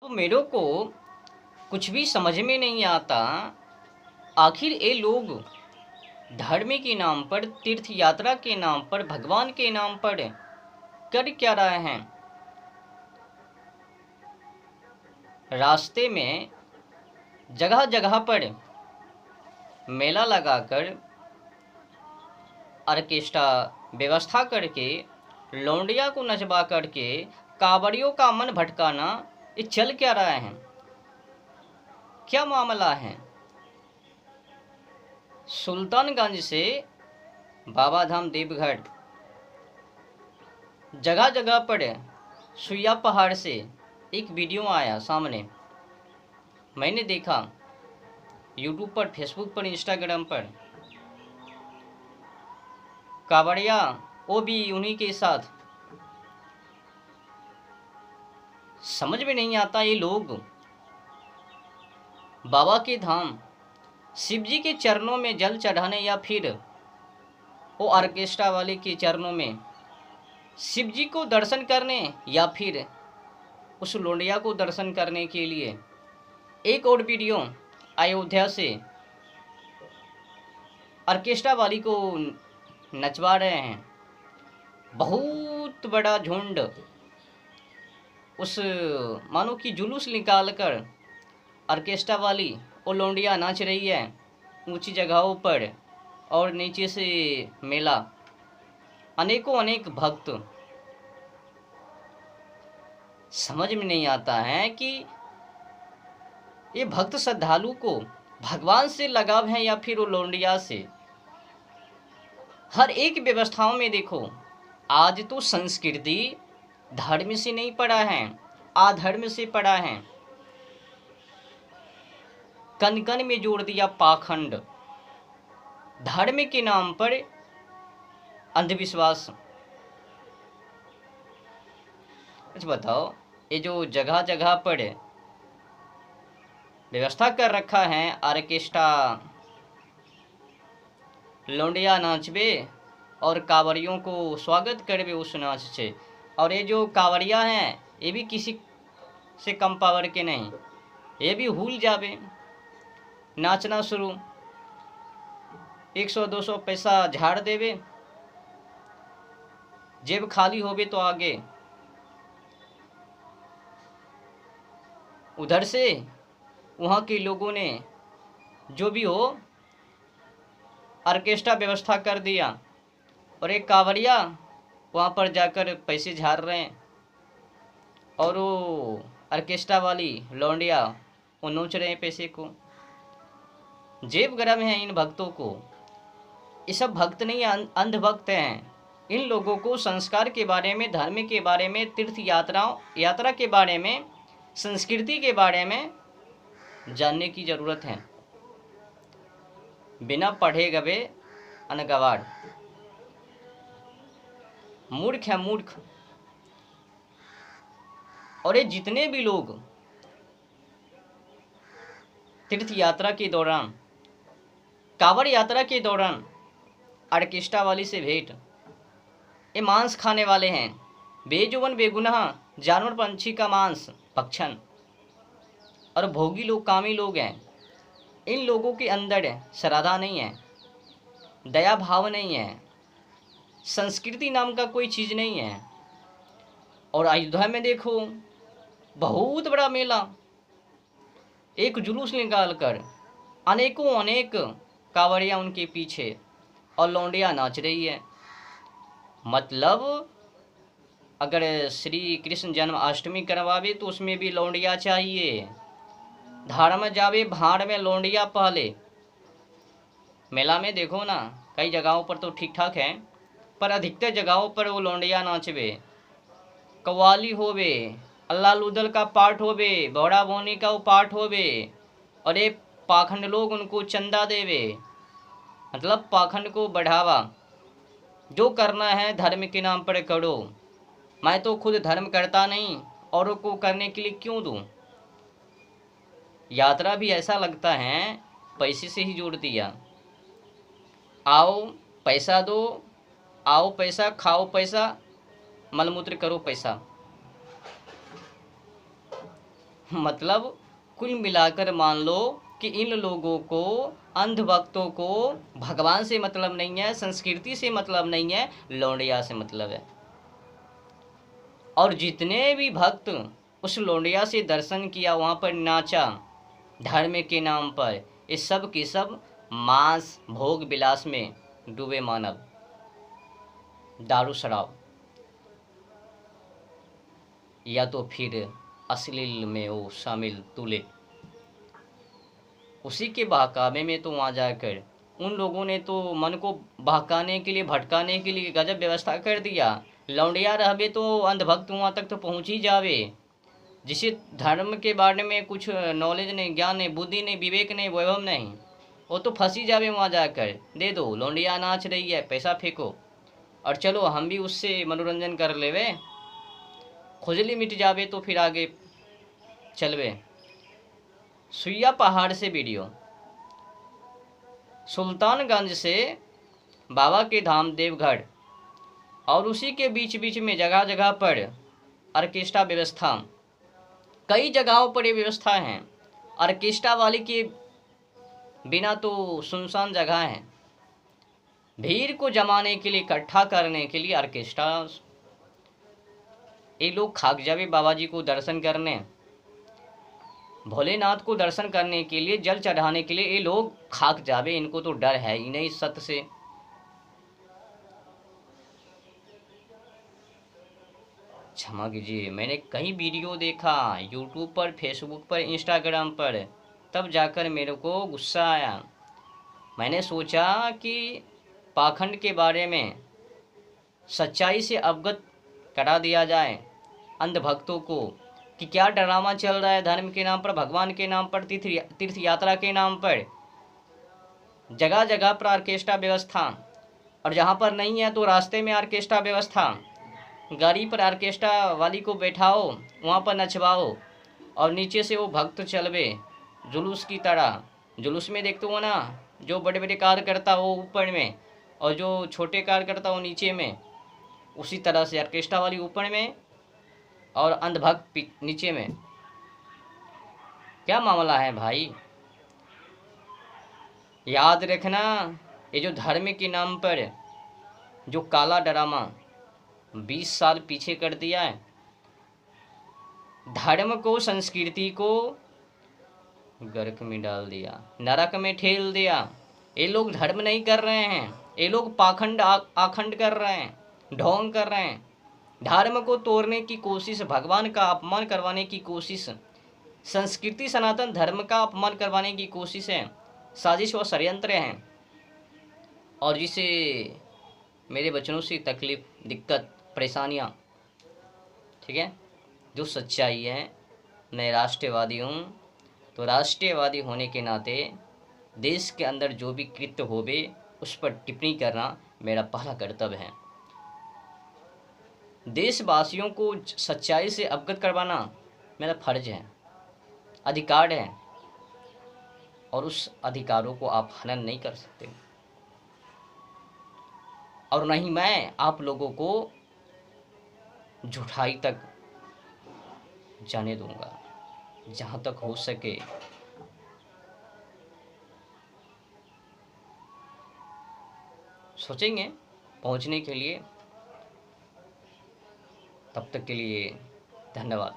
तो मेरे को कुछ भी समझ में नहीं आता, आखिर ये लोग धर्म के नाम पर, तीर्थ यात्रा के नाम पर, भगवान के नाम पर कर क्या रहे हैं। रास्ते में जगह जगह पर मेला लगाकर ऑर्केस्ट्रा व्यवस्था करके लौंडिया को नचवा करके कांवड़ियों का मन भटकाना, ये चल क्या रहा है, क्या मामला है। सुल्तानगंज से बाबा धाम देवघर जगह जगह पर सुइया पहाड़ से एक वीडियो आया सामने, मैंने देखा यूट्यूब पर, फेसबुक पर, इंस्टाग्राम पर, कांवड़िया वो भी उन्हीं के साथ। समझ में नहीं आता ये लोग बाबा के धाम शिव जी के चरणों में जल चढ़ाने या फिर वो ऑर्केस्ट्रा वाले के चरणों में शिव जी को दर्शन करने या फिर उस लोंडिया को दर्शन करने के लिए। एक और वीडियो अयोध्या से ऑर्केस्ट्रा वाली को नचवा रहे हैं, बहुत बड़ा झुंड, उस मानो कि जुलूस निकाल कर ऑर्केस्ट्रा वाली वो लोंडिया नाच रही है ऊंची जगहों पर, और नीचे से मेला, अनेकों अनेक भक्त। समझ में नहीं आता है कि ये भक्त श्रद्धालु को भगवान से लगाव है या फिर वो लोंडिया से। हर एक व्यवस्थाओं में देखो, आज तो संस्कृति धर्म से नहीं पड़ा है, अधर्म से पड़ा है। कन कन में जोड़ दिया पाखंड, धर्म के नाम पर अंधविश्वास। अच्छा बताओ, ये जो जगह जगह पर व्यवस्था कर रखा है ऑर्केस्ट्रा लौंडिया नाचबे और कांवड़ियों को स्वागत करबे उस नाच से, और ये जो कांवड़िया हैं ये भी किसी से कम पावर के नहीं, ये भी भूल जाबे नाचना शुरू, 100-200 पैसा झाड़ देवे, जेब खाली होवे तो आगे। उधर से वहाँ के लोगों ने जो भी हो ऑर्केस्ट्रा व्यवस्था कर दिया, और एक कांवड़िया वहाँ पर जाकर पैसे झाड़ रहे हैं, और वो ऑर्केस्ट्रा वाली लौंडिया वो नोच रहे हैं पैसे को। जेब गरम है इन भक्तों को। ये सब भक्त नहीं, अंधभक्त हैं। इन लोगों को संस्कार के बारे में, धर्म के बारे में, तीर्थ यात्रा के बारे में, संस्कृति के बारे में जानने की जरूरत है। बिना पढ़े गवे अनगवाड़, मूर्ख है मूर्ख। और ये जितने भी लोग तीर्थ यात्रा के दौरान, कांवड़ यात्रा के दौरान ऑर्केस्ट्रा वाली से भेंट, ये मांस खाने वाले हैं, बेजुबान बेगुनाह जानवर पंछी का मांस भक्षण, और भोगी लोग, कामी लोग हैं। इन लोगों के अंदर श्रद्धा नहीं है, दया भाव नहीं है, संस्कृति नाम का कोई चीज़ नहीं है। और अयोध्या में देखो, बहुत बड़ा मेला, एक जुलूस निकाल कर अनेकों अनेक कांवड़ियाँ उनके पीछे, और लौंडिया नाच रही है। मतलब अगर श्री कृष्ण जन्माष्टमी करवावे तो उसमें भी लौंडिया चाहिए, धाड़ में जावे भाड़ में लौंडिया पहले। मेला में देखो ना, कई जगहों पर तो ठीक ठाक है, पर अधिकतर जगहों पर वो लौंडिया नाचवे, कव्वाली होवे, अल्लाह लूदल का पाठ होवे, बौड़ा बोनी का वो पाठ होवे, और ये पाखंड लोग उनको चंदा देवे। मतलब पाखंड को बढ़ावा, जो करना है धर्म के नाम पर करो, मैं तो खुद धर्म करता नहीं, औरों को करने के लिए क्यों दूं। यात्रा भी ऐसा लगता है पैसे से ही जोड़ दिया, आओ पैसा दो, आओ पैसा, खाओ पैसा, मलमूत्र करो पैसा। मतलब कुल मिलाकर मान लो कि इन लोगों को, अंधभक्तों को भगवान से मतलब नहीं है, संस्कृति से मतलब नहीं है, लौंडिया से मतलब है। और जितने भी भक्त उस लौंडिया से दर्शन किया, वहाँ पर नाचा धर्म के नाम पर, ये सब के सब मांस भोग विलास में डूबे मानव, दारू शराब या तो फिर अश्लील में वो शामिल तुले। उसी के बहकावे में तो वहाँ जाकर उन लोगों ने तो मन को बहकाने के लिए, भटकाने के लिए गजब व्यवस्था कर दिया। लौंडिया रहबे तो अंधभक्त वहाँ तक तो पहुँच ही जावे, जिसे धर्म के बारे में कुछ नॉलेज नहीं, ज्ञान नहीं, बुद्धि नहीं, विवेक नहीं, वैभव नहीं, वो तो फंसी जावे वहाँ जाकर। दे दो, लौंडिया नाच रही है, पैसा फेंको और चलो हम भी उससे मनोरंजन कर लेवे, खुजली मिट जावे तो फिर आगे चलवे। सुइया पहाड़ से वीडियो। सुल्तानगंज से बाबा के धाम देवगढ़ और उसी के बीच बीच में जगह जगह पर ऑर्केस्ट्रा व्यवस्था, कई जगहों पर ये व्यवस्था है। ऑर्केस्ट्रा वाली के बिना तो सुनसान जगह है। भीड़ को जमाने के लिए, इकट्ठा करने के लिए ऑर्केस्ट्रा। ये लोग खाक जावे बाबा जी को दर्शन करने, भोलेनाथ को दर्शन करने के लिए, जल चढ़ाने के लिए ये लोग खाक जावे। इनको तो डर है ही नहीं सत्य से। क्षमा कीजिए, मैंने कई वीडियो देखा यूट्यूब पर, फेसबुक पर, इंस्टाग्राम पर, तब जाकर मेरे को गुस्सा आया। मैंने सोचा कि पाखंड के बारे में सच्चाई से अवगत करा दिया जाए अंधभक्तों को कि क्या ड्रामा चल रहा है धर्म के नाम पर, भगवान के नाम पर, तीर्थ यात्रा के नाम पर। जगह जगह पर ऑर्केस्ट्रा व्यवस्था, और जहाँ पर नहीं है तो रास्ते में ऑर्केस्ट्रा व्यवस्था। गाड़ी पर ऑर्केस्ट्रा वाली को बैठाओ, वहाँ पर नचवाओ और नीचे से वो भक्त चलवे जुलूस की तरह। जुलूस में देखते हो ना, जो बड़े बड़े कार्यकर्ता वो ऊपर में और जो छोटे कार्यकर्ता वो नीचे में, उसी तरह से ऑर्केस्ट्रा वाली ऊपर में और अंधभक्त नीचे में। क्या मामला है भाई? याद रखना, ये जो धर्म के नाम पर जो काला ड्रामा 20 साल पीछे कर दिया है, धर्म को, संस्कृति को गर्क में डाल दिया, नरक में ठेल दिया। ये लोग धर्म नहीं कर रहे हैं, ये लोग पाखंड आखंड कर रहे हैं, ढोंग कर रहे हैं। धर्म को तोड़ने की कोशिश, भगवान का अपमान करवाने की कोशिश, संस्कृति सनातन धर्म का अपमान करवाने की कोशिश है, साजिश व षड्यंत्र हैं। और जिसे मेरे बचनों से तकलीफ, दिक्कत, परेशानियाँ, ठीक है, जो सच्चाई है, मैं राष्ट्रवादी हूँ, तो राष्ट्रवादी होने के नाते देश के अंदर जो भी कृत्य होवे उस पर टिप्पणी करना मेरा पहला कर्तव्य है। देशवासियों को सच्चाई से अवगत करवाना मेरा फर्ज है, अधिकार है, और उस अधिकारों को आप हनन नहीं कर सकते। और नहीं मैं आप लोगों को झूठाई तक जाने दूंगा। जहाँ तक हो सके सोचेंगे पहुँचने के लिए। तब तक के लिए धन्यवाद।